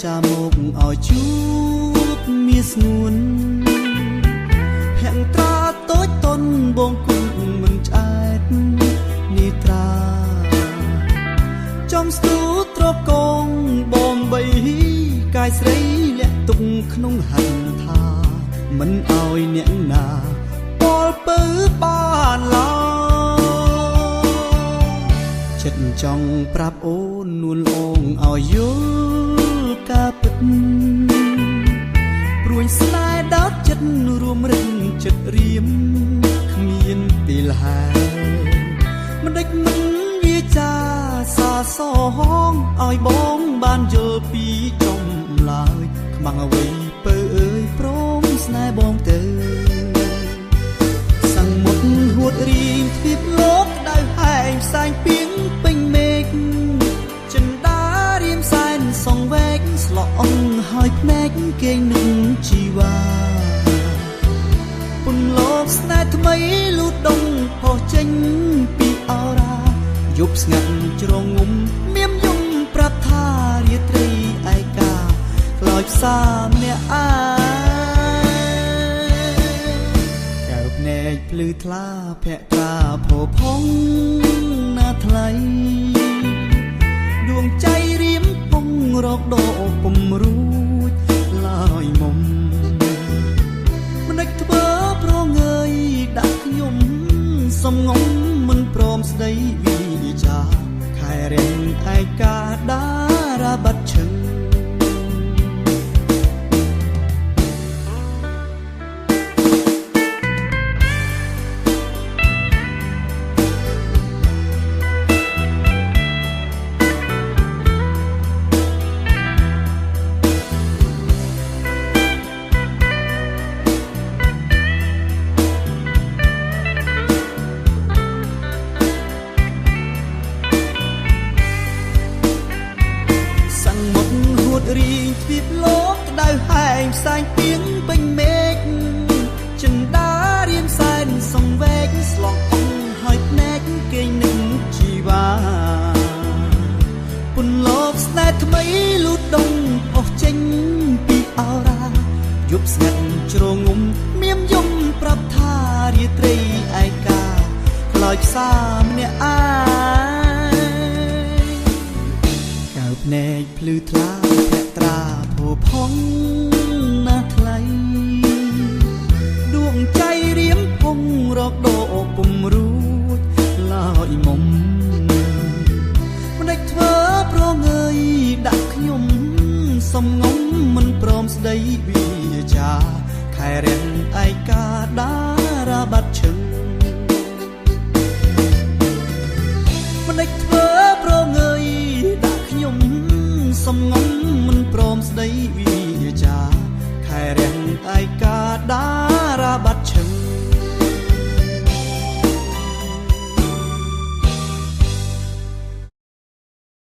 ចាមកឲ្យជួបមានស្ងួនភ័ងត្រាតូចតនបងគុំមិនឆ្អែតនេត្រាចំស្ទូត្រកងបងបីកាយស្រីលាក់ទុកក្នុងហិនថាមិនឲ្យអ្នកណាពលពើបានឡើយចិត្តចង់ប្រាប់អូននួនអូងឲ្យយល់ការពិតព្រួយស្នេហ៍ដោតចិត្តរួមរឹងចិត្តរៀមគ្មានពេលហើយមិនដេចមិនវាចាសាសងឲ្យបងបានយល់ពីចំឡើយខ្មាំងអ្វីពើអើយព្រមស្នេហ៍បងទៅសង្មុតហួតរៀងទ្វីបលោកដៅហែងផ្សែងពីងពេញមេឃចិន្តារៀមសែនសងវែកស្លក់អងហើយភ្នែកគេងនឹងជីវ៉ាពុនលោកស្នេហ៍ថ្មីលូតដងផុសចេញពីអរ៉ាយប់ស្ងាត់ជ្រងងំមៀមយំប្រាប់ថារាត្រីឯកាខ្លោចផ្សាម្នាក់អាកែវភ្នែកភ្លឺថ្លាភក្ត្រាផោផង់ណាថ្លៃដួងใจរៀមពងរកដកពុំរួចឡើយមុំមិនដេចធ្វើប្រងើយដាក់ខ្ញុំសំងំមិនព្រមស្ដីវិចាខែរៀងឯកាដារាបាត់ឈឹងរៀងទ្វីបលោកក្តៅហែងផ្សែងពីងពេញមេឃចិន្តារៀមសែនសងវែកស្លក់អងហើយភ្នែកគេងនឹងជីវ៉ាពុនលោកស្នេហ៍ថ្មីលូតដងអស់ចេញពីអរ៉ាយប់ស្ងាត់ជ្រងងំមៀមយំប្រាប់ថារាត្រីឯកាខ្លោចផ្សាម្នាក់អាកៅភ្នែកភ្លឺថ្លាត្រាផោផង់ណាថ្លៃដួងใจរៀមពងរកដកពុំរួចឡើយមុំមិនដេចធ្វើប្រងើយដាក់ខ្ញុំសំងំមិនព្រមស្ដីវាចាខែរៀងឯកាដារាបាត់ឈឹងមិនដេចធ្វើប្រងើយដាក់ខ្ញុំសំងំមិនព្រមស្ដីវាចាខែរៀងឯកាដារាបាត់ឈឹង